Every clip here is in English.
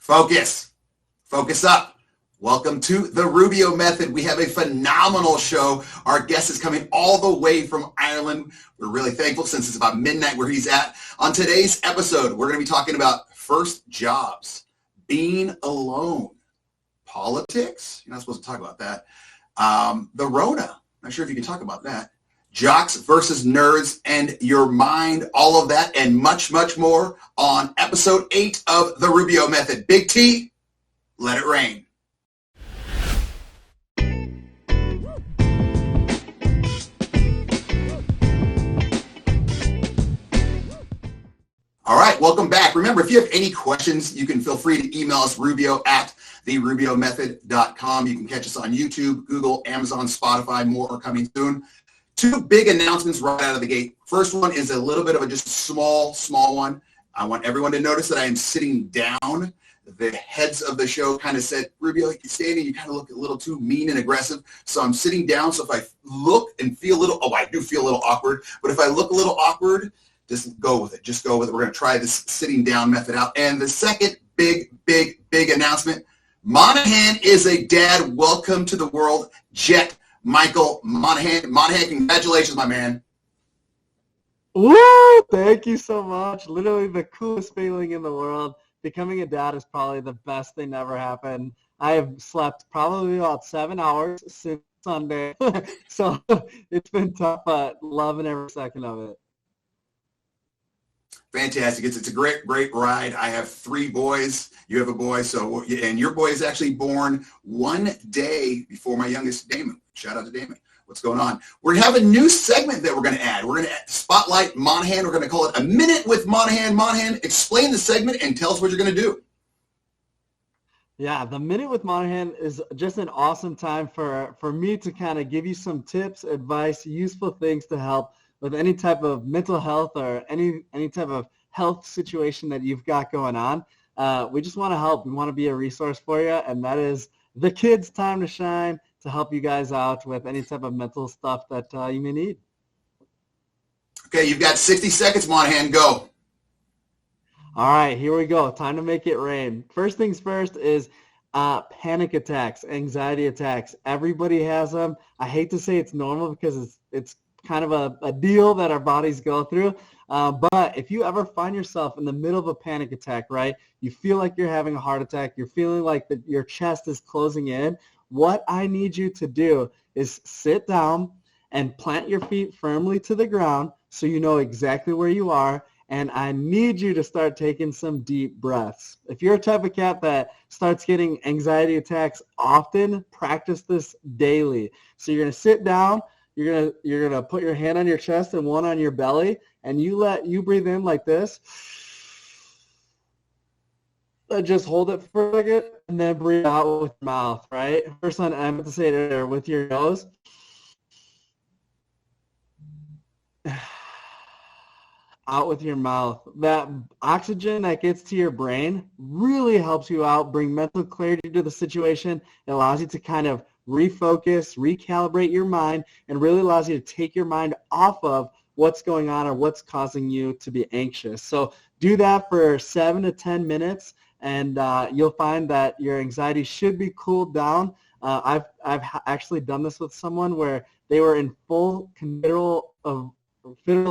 Focus. Focus up. Welcome to the Rubio Method. We have a phenomenal show. Our guest is coming all the way from Ireland. We're really thankful since it's about midnight where he's at. On today's episode, we're going to be talking about first jobs, being alone, politics. You're not supposed to talk about that. The Rona. Not sure if you can talk about that. Jocks versus nerds and your mind, all of that and much, much more on episode 8 of the Rubio Method. Big T, let it rain. All right, welcome back. Remember, if you have any questions, you can feel free to email us, rubio@therubiomethod.com. You can catch us on YouTube, Google, Amazon, Spotify. More are coming soon. 2 big announcements right out of the gate. First one is a little bit of a just small one. I want everyone to notice that I am sitting down. The heads of the show kind of said, Rubio, you're standing, you kind of look a little too mean and aggressive. So I'm sitting down. So if I look and feel a little, I do feel a little awkward. But if I look a little awkward, just go with it. Just go with it. We're going to try this sitting down method out. And the second big announcement, Monaghan is a dad. Welcome to the world, Jet Michael Monaghan. Monaghan, congratulations, my man. Woo! Thank you so much. Literally the coolest feeling in the world. Becoming a dad is probably the best thing that ever happened. I have slept probably about 7 hours since Sunday. So it's been tough, but loving every second of it. Fantastic. It's a great ride. I have 3 boys. You have a boy. And your boy is actually born 1 day before my youngest, Damon. Shout out to Damon. What's going on? We're going to have a new segment that we're going to add. We're going to spotlight Monaghan. We're going to call it A Minute with Monaghan. Monaghan, explain the segment and tell us what you're going to do. Yeah, the Minute with Monaghan is just an awesome time for me to kind of give you some tips, advice, useful things to help with any type of mental health or any type of health situation that you've got going on. We just want to help. We want to be a resource for you, and that is the kids' time to shine to help you guys out with any type of mental stuff that you may need. Okay, you've got 60 seconds, Monaghan. Go. All right, here we go. Time to make it rain. First things first is panic attacks, anxiety attacks. Everybody has them. I hate to say it's normal because it's kind of a deal that our bodies go through. But if you ever find yourself in the middle of a panic attack, right, you feel like you're having a heart attack, you're feeling like your chest is closing in, what I need you to do is sit down and plant your feet firmly to the ground so you know exactly where you are. And I need you to start taking some deep breaths. If you're a type of cat that starts getting anxiety attacks often, practice this daily. So you're going to sit down. You're gonna put your hand on your chest and one on your belly, and you breathe in like this. Just hold it for a second, and then breathe out with your mouth. Right. First one, I meant to say it earlier, with your nose. Out with your mouth. That oxygen that gets to your brain really helps you out, bring mental clarity to the situation. It allows you to kind of refocus, recalibrate your mind, and really allows you to take your mind off of what's going on or what's causing you to be anxious. So do that for 7 to 10 minutes, and you'll find that your anxiety should be cooled down. I've actually done this with someone where they were in full febrile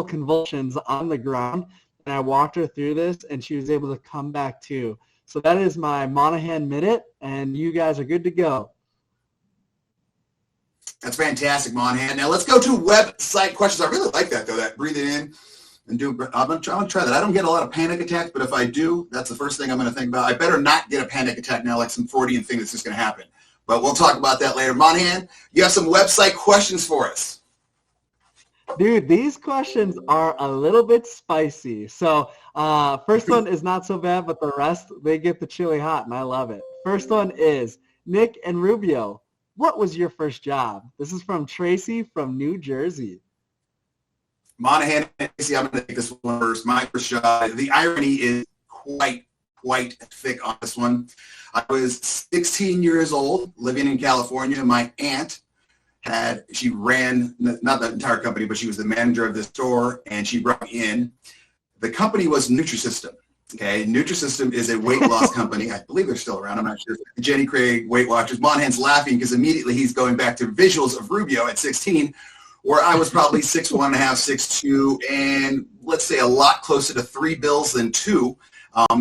convulsions on the ground, and I walked her through this, and she was able to come back to. So that is my Monaghan Minute, and you guys are good to go. That's fantastic, Monaghan. Now let's go to website questions. I really like that, though, that breathing in and do. I'm going to try that. I don't get a lot of panic attacks, but if I do, that's the first thing I'm going to think about. I better not get a panic attack now, like some Freudian thing that's just going to happen. But we'll talk about that later. Monaghan, you have some website questions for us. Dude, these questions are a little bit spicy. So first one is not so bad, but the rest, they get the chili hot, and I love it. First one is, Nick and Rubio, what was your first job? This is from Tracy from New Jersey. Monaghan, Tracy, I'm going to take this one first. My first job. The irony is quite thick on this one. I was 16 years old, living in California. My aunt she ran, not the entire company, but she was the manager of the store, and she brought me in. The company was Nutrisystem. Okay, Nutrisystem is a weight loss company. I believe they're still around. I'm not sure. Jenny Craig, Weight Watchers. Monaghan's laughing because immediately he's going back to visuals of Rubio at 16, where I was probably 6'1.5", 6'2", and let's say a lot closer to 3 bills than 2.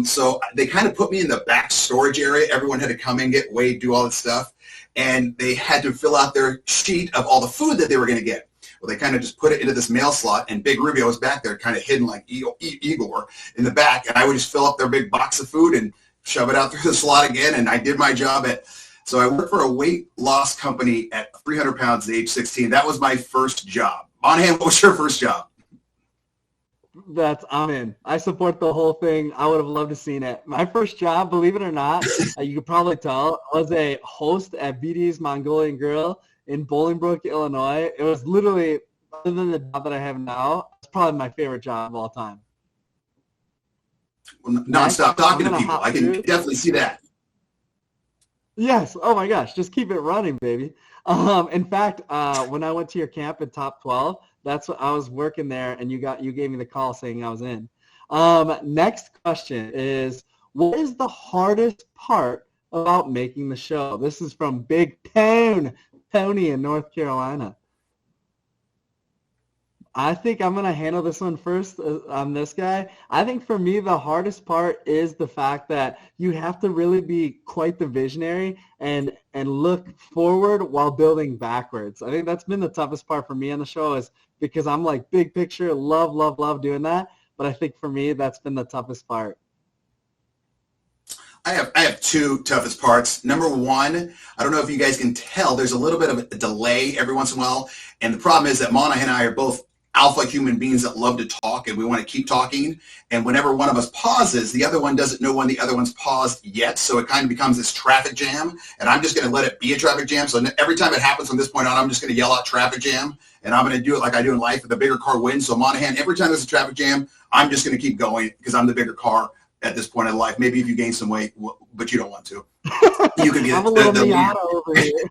So they kind of put me in the back storage area. Everyone had to come in, get weighed, do all this stuff, and they had to fill out their sheet of all the food that they were going to get. Well, they kind of just put it into this mail slot, and Big Rubio was back there kind of hidden like Igor in the back, and I would just fill up their big box of food and shove it out through the slot again, and I did my job so I worked for a weight loss company at 300 pounds at age 16. That was my first job. Monaghan, what was your first job? I'm in. I support the whole thing. I would have loved to seen it. My first job, believe it or not, you could probably tell, was a host at BD's Mongolian Grill in Bolingbrook, Illinois. It was literally, other than the job that I have now, it's probably my favorite job of all time. Well, nonstop talking to people. I can definitely see that. Yes. Oh my gosh. Just keep it running, baby. In fact, when I went to your camp at Top 12, that's what I was working there, and you gave me the call saying I was in. Next question is, what is the hardest part about making the show? This is from Big Tony in North Carolina. I think I'm going to handle this one first on this guy. I think for me, the hardest part is the fact that you have to really be quite the visionary and look forward while building backwards. I think that's been the toughest part for me on the show, is because I'm like big picture, love doing that. But I think for me, that's been the toughest part. I have 2 toughest parts. Number 1, I don't know if you guys can tell, there's a little bit of a delay every once in a while. And the problem is that Monaghan and I are both alpha human beings that love to talk, and we want to keep talking. And whenever one of us pauses, the other one doesn't know when the other one's paused yet. So it kind of becomes this traffic jam, and I'm just going to let it be a traffic jam. So every time it happens from this point on, I'm just going to yell out traffic jam, and I'm going to do it like I do in life. The bigger car wins. So Monaghan, every time there's a traffic jam, I'm just going to keep going because I'm the bigger car at this point in life. Maybe if you gain some weight, but you don't want to. You can be I'm a little Miata over here.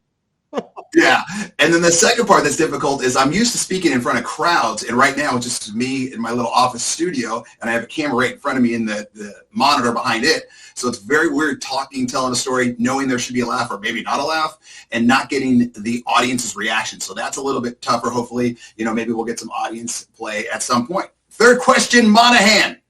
Yeah. And then the second part that's difficult is I'm used to speaking in front of crowds. And right now it's just me in my little office studio, and I have a camera right in front of me and the monitor behind it. So it's very weird talking, telling a story, knowing there should be a laugh or maybe not a laugh, and not getting the audience's reaction. So that's a little bit tougher. Hopefully, maybe we'll get some audience play at some point. Third question, Monaghan.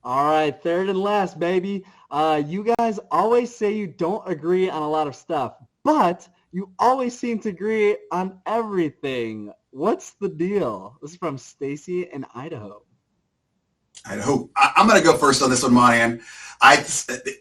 All right. Third and last, baby. You guys always say you don't agree on a lot of stuff, but you always seem to agree on everything. What's the deal? This is from Stacy in Idaho. Idaho. I'm going to go first on this one, Monaghan.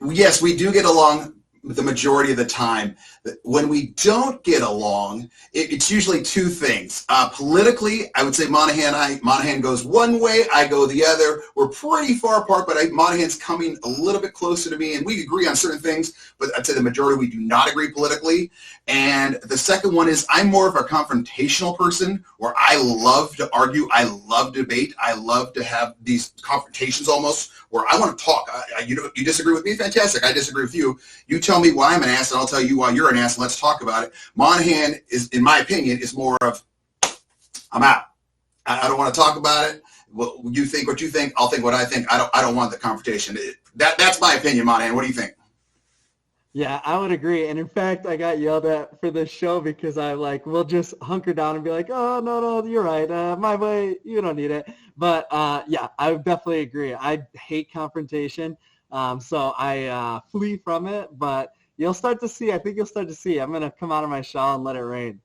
Yes, we do get along the majority of the time. When we don't get along, it's usually 2 things. Politically, I would say Monaghan goes one way, I go the other. We're pretty far apart, but Monaghan's coming a little bit closer to me, and we agree on certain things, but I'd say the majority we do not agree politically. And the second one is I'm more of a confrontational person, where I love to argue, I love debate, I love to have these confrontations almost, where I want to talk. You disagree with me? Fantastic. I disagree with you. You tell me why I'm an ass, and I'll tell you why you're an ass, and let's talk about it. Monaghan is, in my opinion, is more of, I'm out. I don't want to talk about it. Well, you think what you think. I'll think what I think. I don't want the confrontation. That's my opinion, Monaghan. What do you think? Yeah, I would agree. And in fact, I got yelled at for this show because we'll just hunker down and be like, oh, no, you're right. My way, you don't need it. But yeah, I would definitely agree. I hate confrontation. So I flee from it, but I think you'll start to see. I'm going to come out of my shell and let it rain.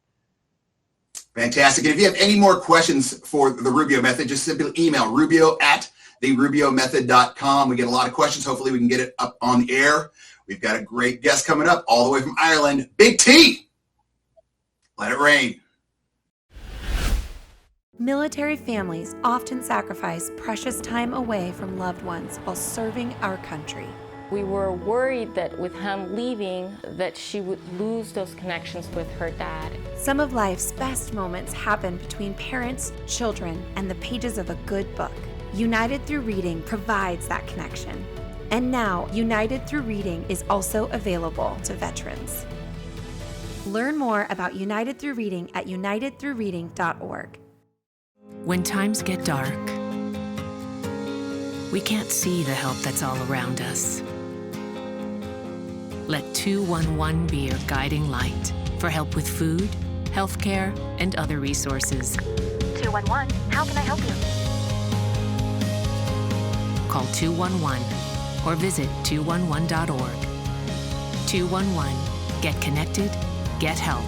Fantastic. And if you have any more questions for the Rubio Method, just simply email rubio@therubiomethod.com. We get a lot of questions. Hopefully we can get it up on the air. We've got a great guest coming up all the way from Ireland, Big T. Let it rain. Military families often sacrifice precious time away from loved ones while serving our country. We were worried that with him leaving, that she would lose those connections with her dad. Some of life's best moments happen between parents, children, and the pages of a good book. United Through Reading provides that connection. And now, United Through Reading is also available to veterans. Learn more about United Through Reading at unitedthroughreading.org. When times get dark, we can't see the help that's all around us. Let 211 be your guiding light for help with food, healthcare, and other resources. 211, how can I help you? Call 211 or visit 211.org. 211, get connected, get help.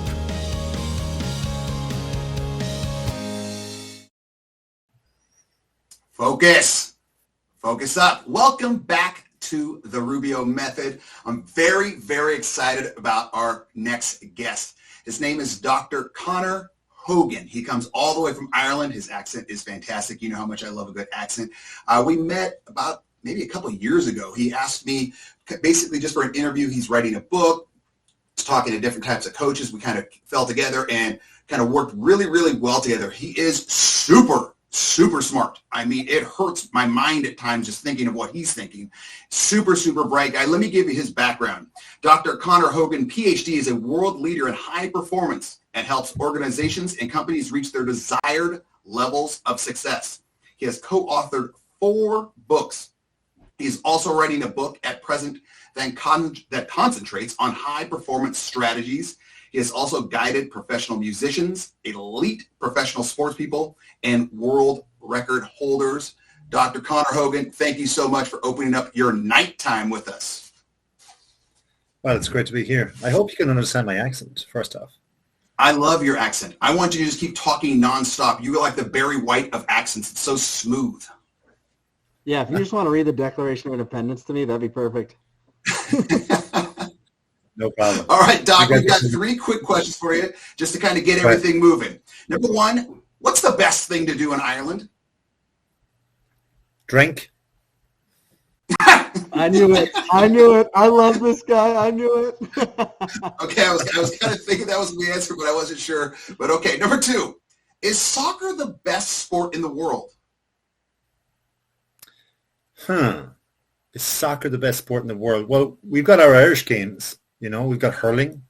Focus. Focus up. Welcome back to the Rubio Method. I'm very, very excited about our next guest. His name is Dr. Connor Hogan. He comes all the way from Ireland. His accent is fantastic. You know how much I love a good accent. We met about maybe a couple of years ago. He asked me basically just for an interview. He's writing a book. He's talking to different types of coaches. We kind of fell together and kind of worked really, really well together. He is super smart. I mean, it hurts my mind at times just thinking of what he's thinking. Super bright guy. Let me give you his background. Dr. Connor Hogan, PhD, is a world leader in high performance and helps organizations and companies reach their desired levels of success. He has co-authored 4 books. He's also writing a book at present that concentrates on high performance strategies. He has also guided professional musicians, elite professional sports people, and world record holders. Dr. Connor Hogan, thank you so much for opening up your nighttime with us. Well, it's great to be here. I hope you can understand my accent, first off. I love your accent. I want you to just keep talking nonstop. You are like the Barry White of accents. It's so smooth. Yeah, if you just want to read the Declaration of Independence to me, that'd be perfect. No problem. All right, Doc, we've got 3 quick questions for you just to kind of get everything moving. Number 1, what's the best thing to do in Ireland? Drink. I knew it. I love this guy. I knew it. Okay, I was kind of thinking that was the answer, but I wasn't sure. But okay, number 2, is soccer the best sport in the world? Is soccer the best sport in the world? Well, we've got our Irish games. You know, we've got hurling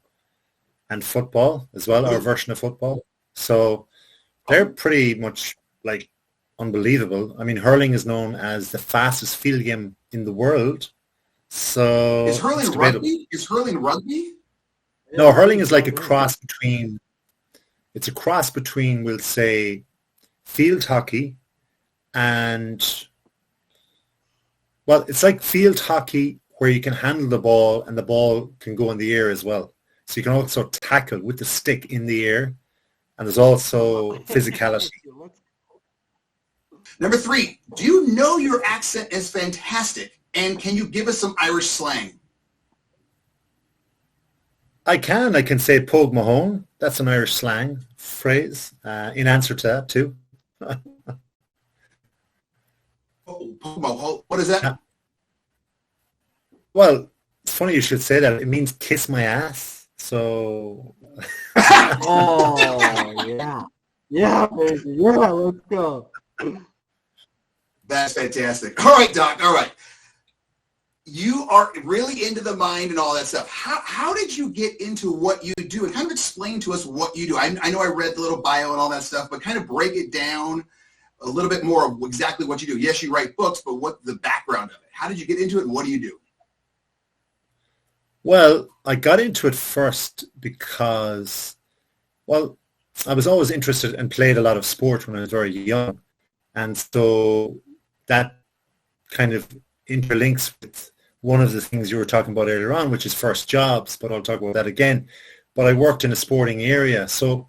and football as well, our version of football. So they're pretty much like unbelievable. I mean, hurling is known as the fastest field game in the world. So is hurling rugby? Is hurling rugby? No, hurling is like a cross between, it's a cross between, we'll say, field hockey and, well, it's like field hockey where you can handle the ball and the ball can go in the air as well. So you can also tackle with the stick in the air. And there's also physicality. Number 3, do you know your accent is fantastic? And can you give us some Irish slang? I can say Pogue Mahone. That's an Irish slang phrase in answer to that too. What is that? Well, it's funny you should say that. It means kiss my ass. So. Oh, yeah. Yeah, baby. Yeah, let's go. That's fantastic. All right, Doc. All right. You are really into the mind and all that stuff. How did you get into what you do? And kind of explain to us what you do. I know I read the little bio and all that stuff, but kind of break it down a little bit more of exactly what you do. Yes, you write books, but what the background of it? How did you get into it and what do you do? Well, I got into it first because, well, I was always interested and played a lot of sport when I was very young. And so that kind of interlinks with one of the things you were talking about earlier on, which is first jobs, but I'll talk about that again. But I worked in a sporting area. So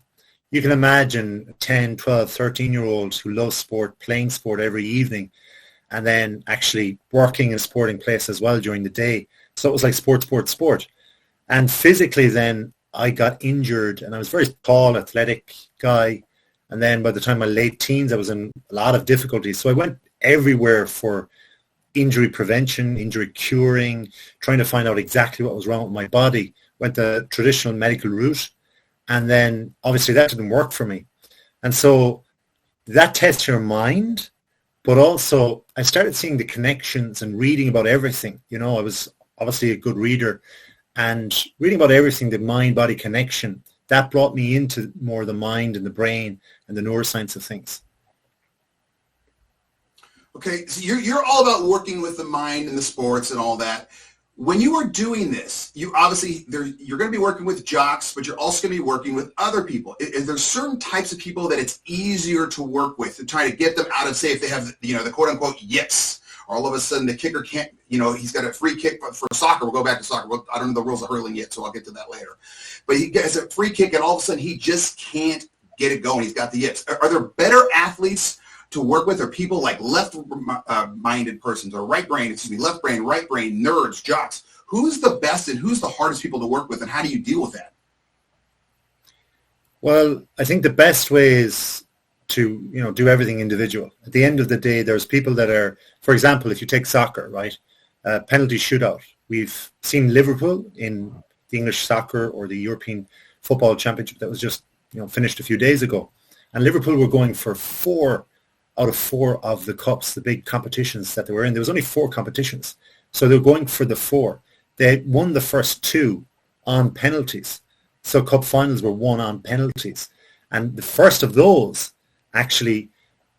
you can imagine a 10, 12, 13-year-old who loves sport, playing sport every evening, and then actually working in a sporting place as well during the day. So it was like sport. And physically then I got injured, and I was a very tall, athletic guy. And then by the time my late teens, I was in a lot of difficulties. So I went everywhere for injury prevention, injury curing, trying to find out exactly what was wrong with my body. Went the traditional medical route. And then obviously that didn't work for me. And so that tests your mind. But also I started seeing the connections and reading about everything. You know, I was obviously a good reader, and reading about everything, the mind-body connection, that brought me into more the mind and the brain and the neuroscience of things. Okay, so you're all about working with the mind and the sports and all that. When you are doing this, you obviously you're going to be working with jocks, but you're also going to be working with other people. Is there certain types of people that it's easier to work with to try to get them out of, say, if they have the quote unquote yips, or all of a sudden the kicker can't, he's got a free kick for soccer. We'll go back to soccer. I don't know the rules of hurling yet, so I'll get to that later. But he gets a free kick, and all of a sudden he just can't get it going. He's got the yips. Are there better athletes to work with, or people like left-minded persons, or left brain, right brain, nerds, jocks? Who's the best and who's the hardest people to work with, and how do you deal with that? Well, I think the best way is to do everything individual. At the end of the day, there's people that are, for example, if you take soccer, right, penalty shootout. We've seen Liverpool in the English soccer or the European Football Championship that was just finished a few days ago, and Liverpool were going for 4 out of 4 of the cups, the big competitions that they were in. There was only 4 competitions, so they were going for the 4. They won the first 2 on penalties. So cup finals were won on penalties. And the first of those actually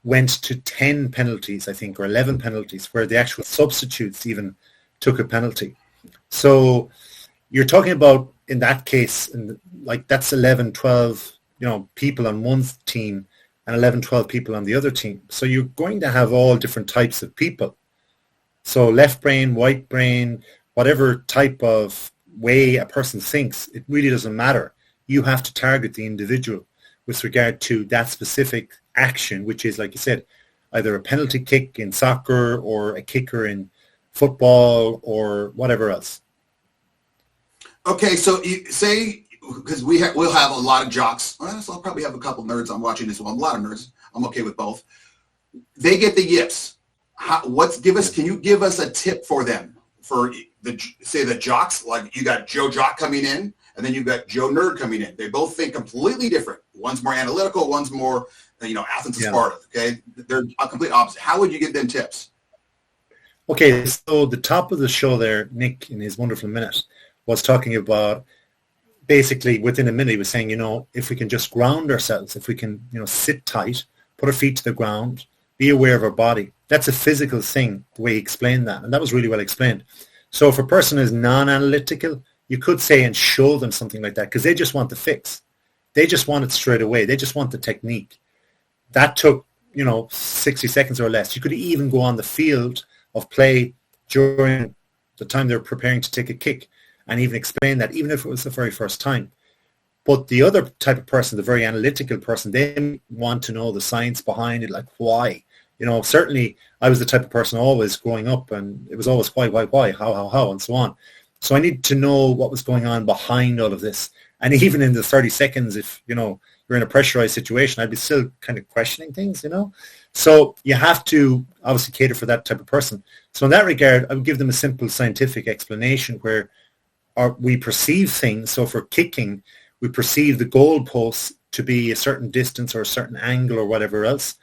went to 10 penalties, I think, or 11 penalties, where the actual substitutes even took a penalty. So you're talking about, in that case, that's 11, 12, people on one team and 11, 12 people on the other team. So you're going to have all different types of people. So left brain, right brain, whatever type of way a person thinks, it really doesn't matter. You have to target the individual with regard to that specific action, which is, like you said, either a penalty kick in soccer or a kicker in football or whatever else. Okay, so you say, because we'll have a lot of jocks. Well, so I'll probably have a couple nerds I'm watching as well. A lot of nerds. I'm okay with both. They get the yips. Can you give us a tip for them? For the jocks, like you got Joe Jock coming in, and then you've got Joe Nerd coming in. They both think completely different. One's more analytical, one's more, Athens and Sparta. Okay, they're a complete opposite. How would you give them tips? Okay, so the top of the show there, Nick, in his wonderful minute, was talking about basically within a minute. He was saying, if we can just ground ourselves, if we can, sit tight, put our feet to the ground, be aware of our body. That's a physical thing, the way he explained that. And that was really well explained. So if a person is non-analytical, you could say and show them something like that, because they just want the fix. They just want it straight away. They just want the technique. That took, 60 seconds or less. You could even go on the field of play during the time they're preparing to take a kick and even explain that, even if it was the very first time. But the other type of person, the very analytical person, they want to know the science behind it, like why. Certainly I was the type of person always growing up, and it was always why, how, and so on. So I need to know what was going on behind all of this. And even in the 30 seconds, if, you're in a pressurized situation, I'd be still kind of questioning things, So you have to obviously cater for that type of person. So in that regard, I would give them a simple scientific explanation where we perceive things. So for kicking, we perceive the goalposts to be a certain distance or a certain angle or whatever else.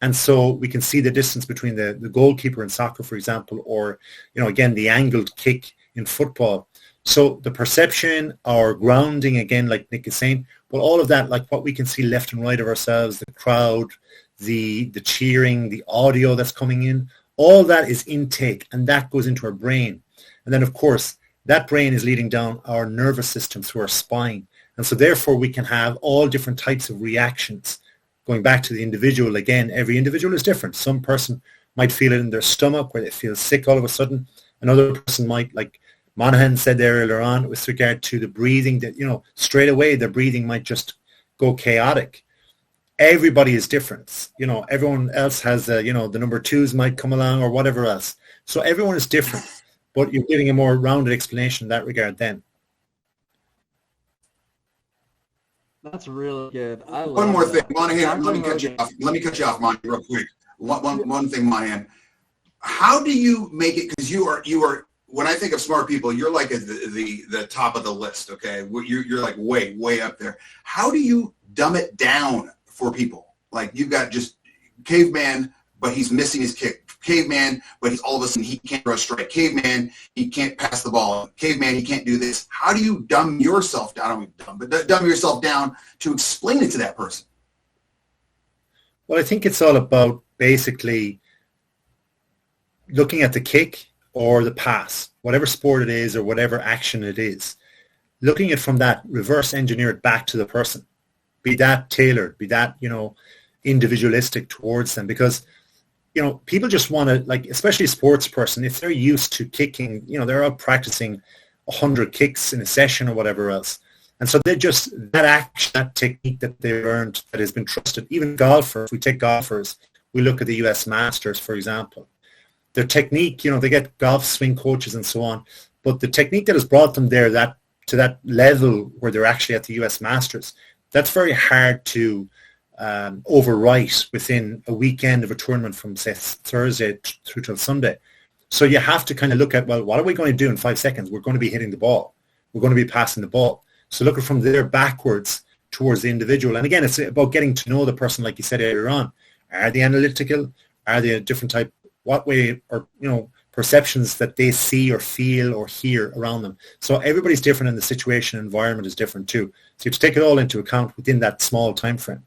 And so we can see the distance between the goalkeeper in soccer, for example, or, again, the angled kick in football. So the perception, our grounding, again, like Nick is saying, but all of that, like what we can see left and right of ourselves, the crowd, the cheering, the audio that's coming in, all that is intake, and that goes into our brain. And then, of course, that brain is leading down our nervous system through our spine. And so therefore we can have all different types of reactions. Going back to the individual, again, every individual is different. Some person might feel it in their stomach where they feel sick all of a sudden. Another person might, like Monaghan said there earlier on, with regard to the breathing, that, straight away their breathing might just go chaotic. Everybody is different. Everyone else has, the number 2s might come along or whatever else. So everyone is different, but you're giving a more rounded explanation in that regard then. That's really good. One more thing, Monaghan. Let me cut you off, Monaghan, real quick. One thing, Monaghan. How do you make it? Because you are. When I think of smart people, you're like the top of the list. Okay, you're like way up there. How do you dumb it down for people? Like you've got just caveman, but he's missing his kick. Caveman, but he's all of a sudden he can't throw a strike. Caveman, he can't pass the ball. Caveman, he can't do this. How do you dumb yourself down? I don't mean dumb, but dumb yourself down to explain it to that person? Well, I think it's all about basically looking at the kick or the pass, whatever sport it is or whatever action it is, looking at from that, reverse engineer it back to the person. Be that tailored, be that, individualistic towards them, because, people just want to, like, especially a sports person, if they're used to kicking, they're out practicing 100 kicks in a session or whatever else. And so they just, that action, that technique that they've learned, that has been trusted, even golfers, we take golfers, we look at the US Masters, for example. Their technique, they get golf swing coaches and so on, but the technique that has brought them there, to that level where they're actually at the US Masters, that's very hard to overwrite within a weekend of a tournament from, say, Thursday through till Sunday. So you have to kind of look at, well, what are we going to do in 5 seconds? We're going to be hitting the ball. We're going to be passing the ball. So looking from there backwards towards the individual. And again, it's about getting to know the person, like you said earlier on. Are they analytical? Are they a different type? What way, or, perceptions that they see or feel or hear around them. So everybody's different, and the situation and environment is different too. So you have to take it all into account within that small time frame.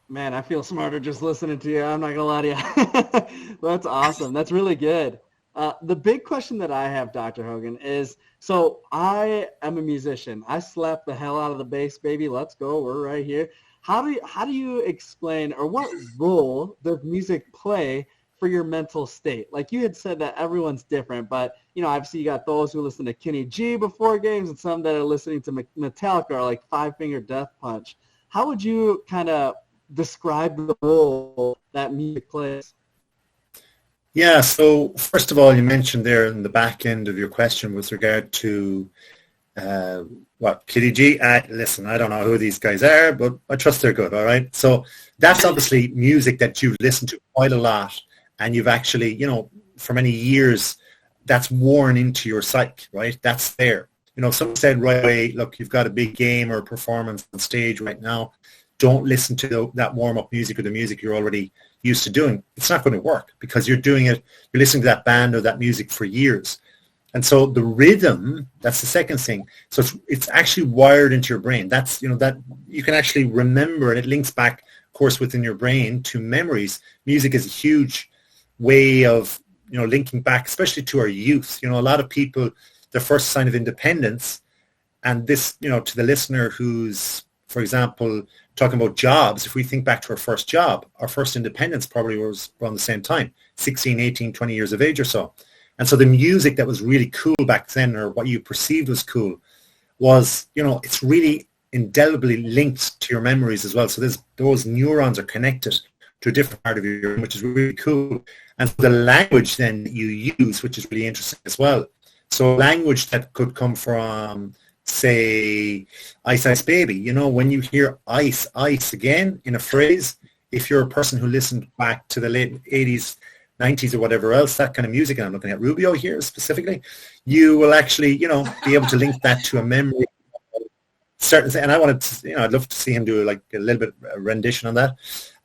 Man, I feel smarter just listening to you. I'm not going to lie to you. That's awesome. That's really good. The big question that I have, Dr. Hogan, is, so I am a musician. I slapped the hell out of the bass, baby. Let's go. We're right here. How do you explain, or what role does music play for your mental state? Like you had said that everyone's different, but, obviously you got those who listen to Kenny G before games and some that are listening to Metallica or like Five Finger Death Punch. How would you kind of describe the role that music plays? Yeah, so first of all, you mentioned there in the back end of your question with regard to Kitty G. Listen, I don't know who these guys are, but I trust they're good, all right? So that's obviously music that you've listened to quite a lot, and you've actually, for many years, that's worn into your psyche, right? That's there. Someone said right away, look, you've got a big game or a performance on stage right now. Don't listen to that warm-up music or the music you're already used to doing. It's not going to work because you're listening to that band or that music for years. And so the rhythm, that's the second thing. So it's actually wired into your brain. That's, that you can actually remember, and it links back, of course, within your brain to memories. Music is a huge way of, linking back, especially to our youth. A lot of people, their first sign of independence, and this, to the listener who's, for example, talking about jobs, if we think back to our first job, our first independence probably was around the same time, 16, 18, 20 years of age or so. And so the music that was really cool back then, or what you perceived was cool, was, it's really indelibly linked to your memories as well. So those neurons are connected to a different part of your brain, which is really cool. And the language then that you use, which is really interesting as well. So language that could come from, say, Ice Ice Baby. When you hear ice, ice again in a phrase, if you're a person who listened back to the late 80s, 90s or whatever else, that kind of music, and I'm looking at Rubio here specifically, you will actually, be able to link that to a memory. Certain, and I wanted to, I'd love to see him do like a little bit of rendition on that.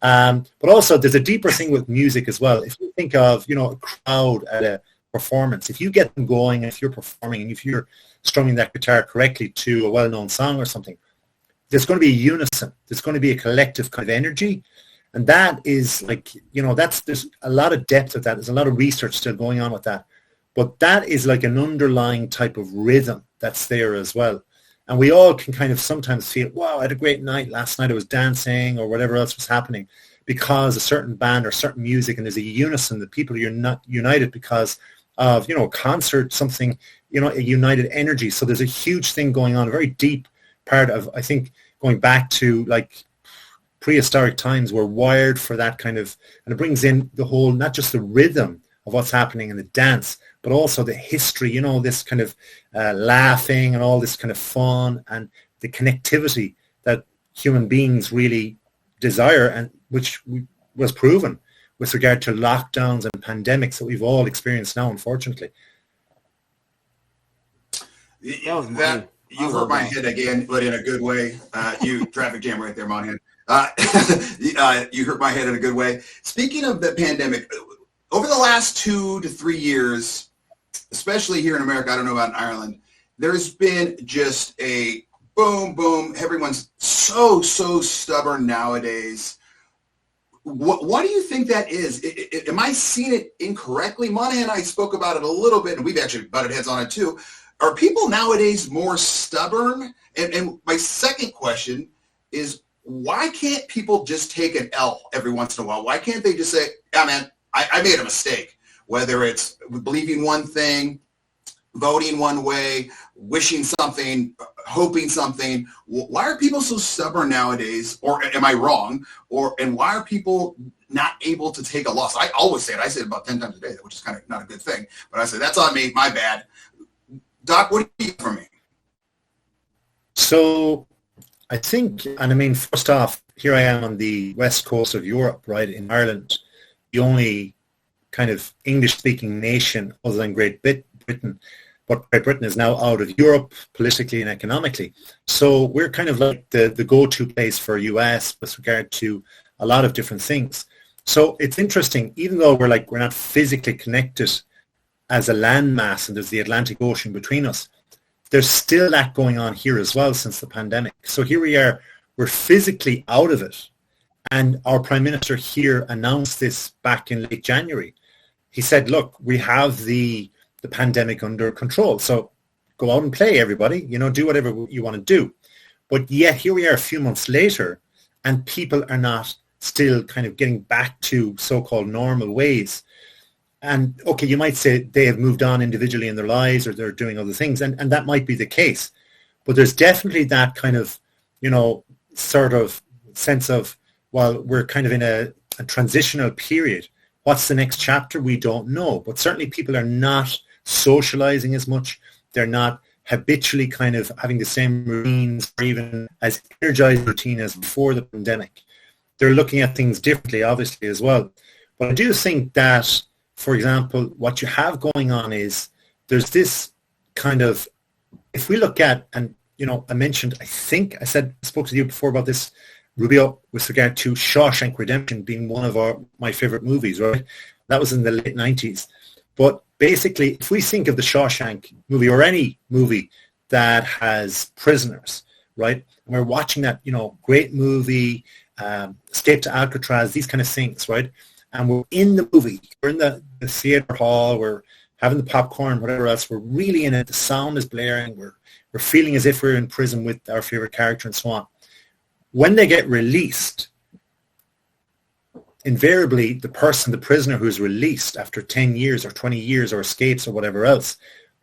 But also there's a deeper thing with music as well. If you think of, a crowd at a performance, if you get them going, if you're performing and if you're strumming that guitar correctly to a well-known song or something, there's going to be a unison. There's going to be a collective kind of energy. And that is like, there's a lot of depth of that. There's a lot of research still going on with that. But that is like an underlying type of rhythm that's there as well. And we all can kind of sometimes feel, wow, I had a great night. Last night I was dancing or whatever else was happening because a certain band or certain music, and there's a unison that people are not united because of, a concert, something, a united energy. So there's a huge thing going on, a very deep part of, I think, going back to like prehistoric times, we're wired for that kind of, and it brings in the whole, not just the rhythm of what's happening in the dance, but also the history, this kind of laughing and all this kind of fun and the connectivity that human beings really desire, and which was proven with regard to lockdowns and pandemics that we've all experienced now, unfortunately. That you hurt my head again, but in a good way. You traffic jam right there, Monaghan. You hurt my head in a good way. Speaking of the pandemic, over the last 2 to 3 years, especially here in America, I don't know about in Ireland, there's been just a boom, boom. Everyone's so stubborn nowadays. What do you think that is? Am I seeing it incorrectly? Monaghan and I spoke about it a little bit, and we've actually butted heads on it too. Are people nowadays more stubborn? And my second question is, why can't people just take an L every once in a while? Why can't they just say, yeah, man, I made a mistake, whether it's believing one thing, voting one way, wishing something, hoping something. Why are people so stubborn nowadays? Or am I wrong? And why are people not able to take a loss? I always say it. I say it about 10 times a day, which is kind of not a good thing. But I say, that's on me, my bad. Doc, what do you think for me? So I think, and I mean, first off, here I am on the west coast of Europe, right, in Ireland, the only kind of English-speaking nation other than Great Britain. But Great Britain is now out of Europe politically and economically. So we're kind of like the go-to place for US with regard to a lot of different things. So it's interesting, even though we're not physically connected as a landmass and there's the Atlantic Ocean between us, there's still that going on here as well since the pandemic. So here we are, we're physically out of it. And our Prime Minister here announced this back in late January. He said, look, we have the pandemic under control. So go out and play, everybody, do whatever you want to do. But yet here we are a few months later and people are not still kind of getting back to so-called normal ways. And okay, you might say they have moved on individually in their lives or they're doing other things. And that might be the case. But there's definitely that kind of, sort of sense of, well, we're kind of in a transitional period. What's the next chapter? We don't know. But certainly people are not socializing as much. They're not habitually kind of having the same routines or even as energized routine as before the pandemic. They're looking at things differently, obviously, as well. But I do think that, for example, what you have going on is there's this kind of, if we look at, and, I mentioned, I spoke to you before about this, Rubio, with regard to Shawshank Redemption being one of my favorite movies, right? That was in the late 90s. But basically, if we think of the Shawshank movie or any movie that has prisoners, right? And we're watching that, great movie, Escape to Alcatraz, these kind of things, right? And we're in the movie, we're in the theater hall, we're having the popcorn, whatever else, we're really in it, the sound is blaring, we're feeling as if we're in prison with our favorite character and so on. When they get released, invariably the prisoner who's released after 10 years or 20 years or escapes or whatever else,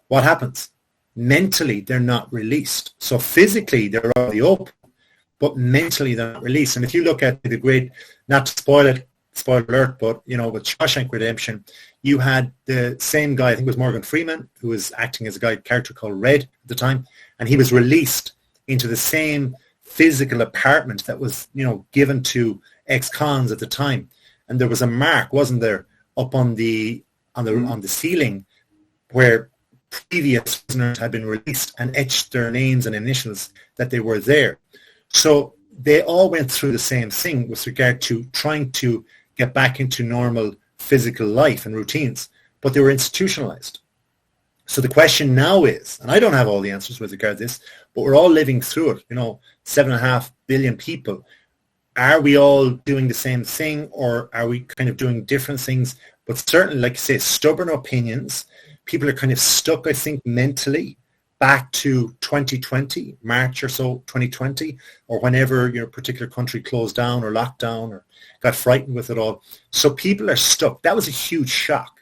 what happens? Mentally, they're not released. So physically, they're already open, but mentally, they're not released. And if you look at the great, not to spoil it, spoiler alert, but, with Shawshank Redemption, you had the same guy, I think it was Morgan Freeman, who was acting as a character called Red at the time, and he was released into the same physical apartment that was, given to ex-cons at the time. And there was a mark, wasn't there, up on the ceiling where previous prisoners had been released and etched their names and initials that they were there. So they all went through the same thing with regard to trying to get back into normal physical life and routines, but they were institutionalized. So the question now is, and I don't have all the answers with regard to this, but we're all living through it, 7.5 billion people. Are we all doing the same thing, or are we kind of doing different things? But certainly, like I say, stubborn opinions. People are kind of stuck, I think, mentally back to 2020, March or so, 2020, or whenever your particular country closed down or locked down or got frightened with it all. So people are stuck. That was a huge shock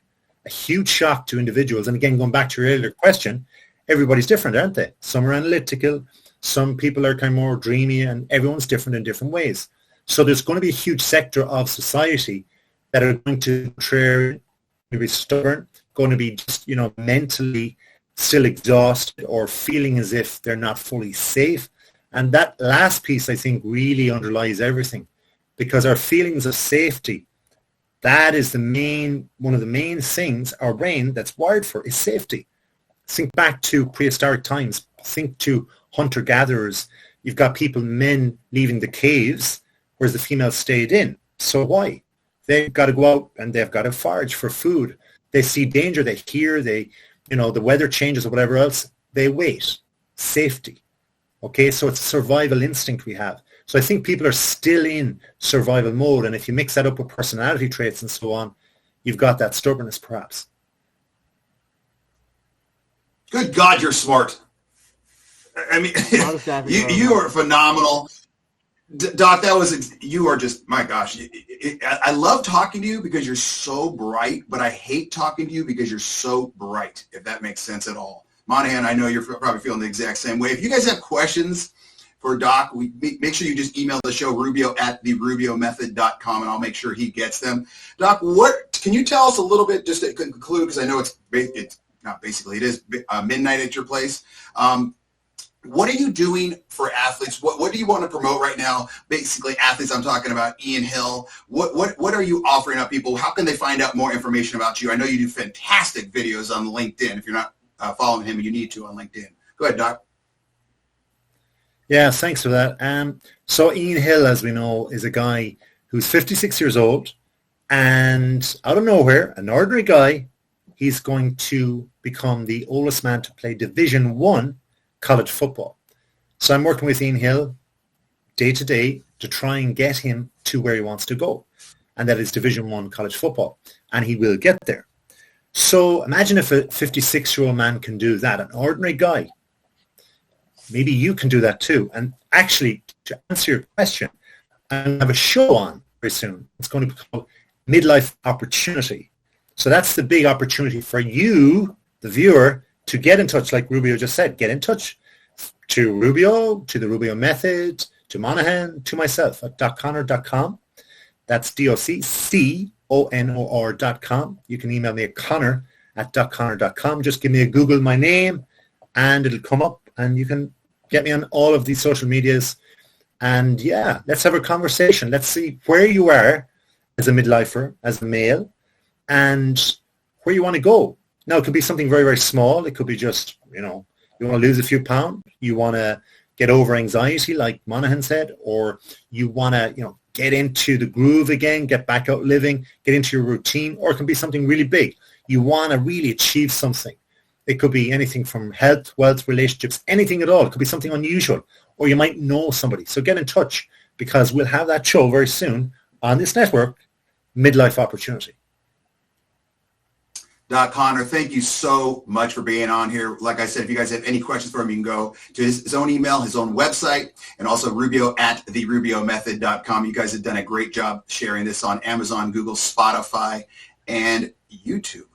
to individuals. And again, going back to your earlier question, everybody's different, aren't they? Some are analytical, some people are kind of more dreamy, and everyone's different in different ways. So there's going to be a huge sector of society that are going to be stubborn, going to be just, mentally still exhausted or feeling as if they're not fully safe. And that last piece, I think, really underlies everything, because our feelings of safety, that is one of the main things our brain that's wired for is safety. Think back to prehistoric times. Think to hunter-gatherers. You've got men leaving the caves, whereas the females stayed in. So why? They've got to go out and they've got to forage for food. They see danger, they hear, the weather changes or whatever else. They wait. Safety. Okay, so it's a survival instinct we have. So I think people are still in survival mode. And if you mix that up with personality traits and so on, you've got that stubbornness perhaps. Good God, you're smart. I mean, you are phenomenal. Doc, you are just, my gosh. I love talking to you because you're so bright, but I hate talking to you because you're so bright, if that makes sense at all. Monaghan, I know you're probably feeling the exact same way. If you guys have questions for Doc, make sure you just email the show, Rubio@therubiomethod.com, and I'll make sure he gets them. Doc, can you tell us a little bit, just to conclude, because I know it's not basically, it is midnight at your place. What are you doing for athletes? What do you want to promote right now? Basically, athletes, I'm talking about Ian Hill. What are you offering up people? How can they find out more information about you? I know you do fantastic videos on LinkedIn. If you're not following him, you need to on LinkedIn. Go ahead, Doc. Yeah, thanks for that. So Ian Hill, as we know, is a guy who's 56 years old, and out of nowhere, an ordinary guy, he's going to become the oldest man to play Division I college football. So I'm working with Ian Hill day to day to try and get him to where he wants to go, and that is Division I college football, and he will get there. So imagine if a 56-year-old man can do that, an ordinary guy. Maybe you can do that too. And actually, to answer your question, I have a show on very soon. It's going to be called Midlife Opportunity. So that's the big opportunity for you, the viewer, to get in touch, like Rubio just said. Get in touch to Rubio, to the Rubio Method, to Monaghan, to myself at docconor.com. That's DOCCONOR.com. You can email me at connor@docconor.com. Just give me a Google my name and it'll come up, and you can get me on all of these social medias. And yeah, let's have a conversation. Let's see where you are as a midlifer, as a male, and where you want to go. Now, it could be something very, very small. It could be just, you want to lose a few pounds. You want to get over anxiety, like Monaghan said, or you want to, get into the groove again, get back out living, get into your routine, or it can be something really big. You want to really achieve something. It could be anything from health, wealth, relationships, anything at all. It could be something unusual, or you might know somebody. So get in touch, because we'll have that show very soon on this network, Midlife Opportunity. Doc Connor, thank you so much for being on here. Like I said, if you guys have any questions for him, you can go to his own email, his own website, and also Rubio@therubiomethod.com. You guys have done a great job sharing this on Amazon, Google, Spotify, and YouTube.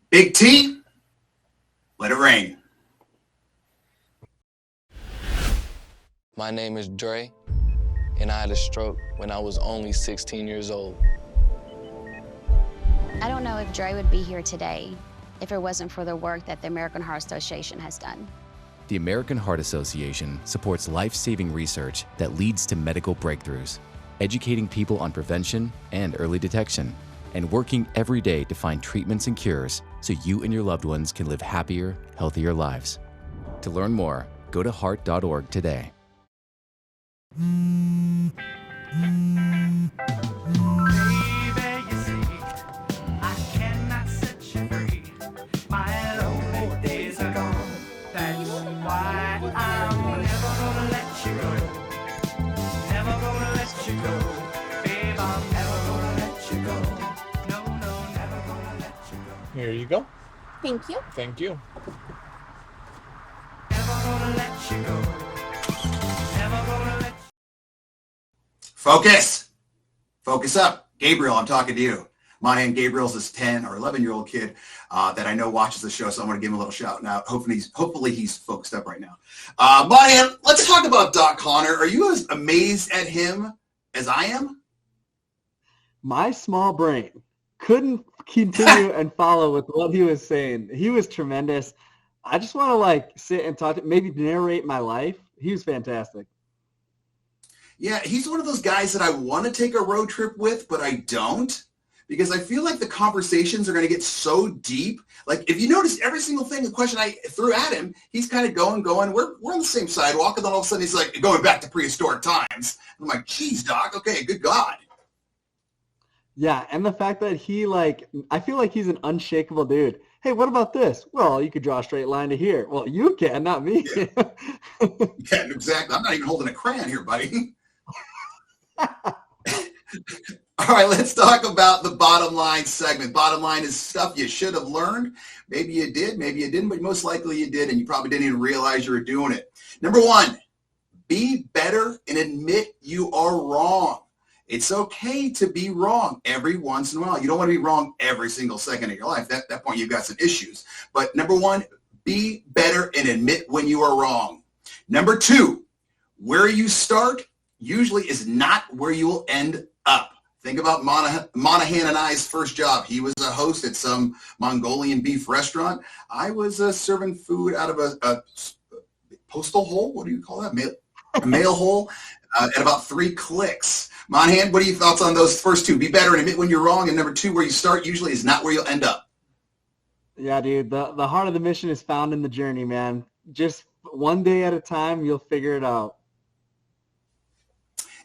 Big T, let it rain. My name is Dre, and I had a stroke when I was only 16 years old. I don't know if Dre would be here today if it wasn't for the work that the American Heart Association has done. The American Heart Association supports life-saving research that leads to medical breakthroughs, educating people on prevention and early detection, and working every day to find treatments and cures so you and your loved ones can live happier, healthier lives. To learn more, go to heart.org today. Here you go. Thank you. Thank you. Focus. Focus up. Gabriel, I'm talking to you. Monaghan, Gabriel's this 10 or 11-year-old kid that I know watches the show, so I'm going to give him a little shout now. Hopefully he's focused up right now. Monaghan, let's talk about Doc Connor. Are you as amazed at him as I am? My small brain couldn't continue and follow with what he was saying. He was tremendous. I just want to sit and talk, maybe narrate my life. He was fantastic. Yeah, he's one of those guys that I want to take a road trip with, but I don't, because I feel like the conversations are going to get so deep. Like, if you notice every single thing, the question I threw at him, he's kind of going. We're on the same sidewalk, and then all of a sudden he's like going back to prehistoric times. I'm like, geez, Doc, okay, good God. Yeah, and the fact that he, I feel like he's an unshakable dude. Hey, what about this? Well, you could draw a straight line to here. Well, you can, not me. Yeah, exactly. I'm not even holding a crayon here, buddy. All right, let's talk about the bottom line segment. Bottom line is stuff you should have learned. Maybe you did, maybe you didn't, but most likely you did, and you probably didn't even realize you were doing it. Number one, be better and admit you are wrong. It's okay to be wrong every once in a while. You don't want to be wrong every single second of your life. At that point, you've got some issues. But number one, be better and admit when you are wrong. Number two, where you start usually is not where you will end up. Think about Monaghan and I's first job. He was a host at some Mongolian beef restaurant. I was serving food out of a postal hole. What do you call that? A mail hole at about 3 clicks. Monaghan, what are your thoughts on those first two? Be better and admit when you're wrong. And number two, where you start usually is not where you'll end up. Yeah, dude. The heart of the mission is found in the journey, man. Just one day at a time, you'll figure it out.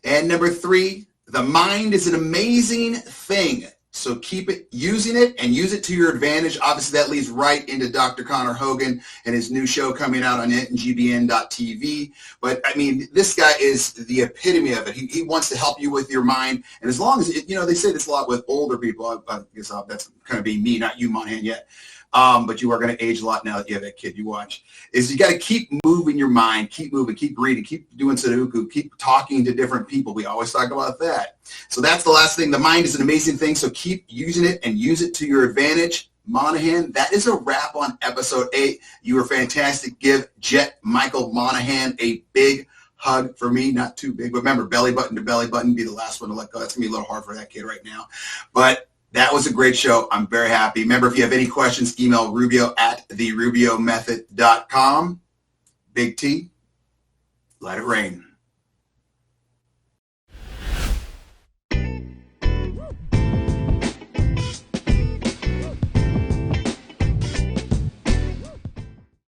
And number three, the mind is an amazing thing. So keep it, using it, and use it to your advantage. Obviously, that leads right into Dr. Connor Hogan and his new show coming out on GBN.TV. But, I mean, this guy is the epitome of it. He wants to help you with your mind. And as long as, they say this a lot with older people. I guess that's going to be me, not you, Monaghan, yet. But you are going to age a lot now that you have that kid you watch, is you got to keep moving your mind, keep moving, keep reading, keep doing Sudoku, keep talking to different people. We always talk about that. So that's the last thing. The mind is an amazing thing, so keep using it and use it to your advantage. Monaghan, that is a wrap on episode 8. You were fantastic. Give Jet Michael Monaghan a big hug for me. Not too big, but remember, belly button to belly button, be the last one to let go. That's going to be a little hard for that kid right now. But that was a great show. I'm very happy. Remember, if you have any questions, email Rubio@therubiomethod.com. Big T, let it rain.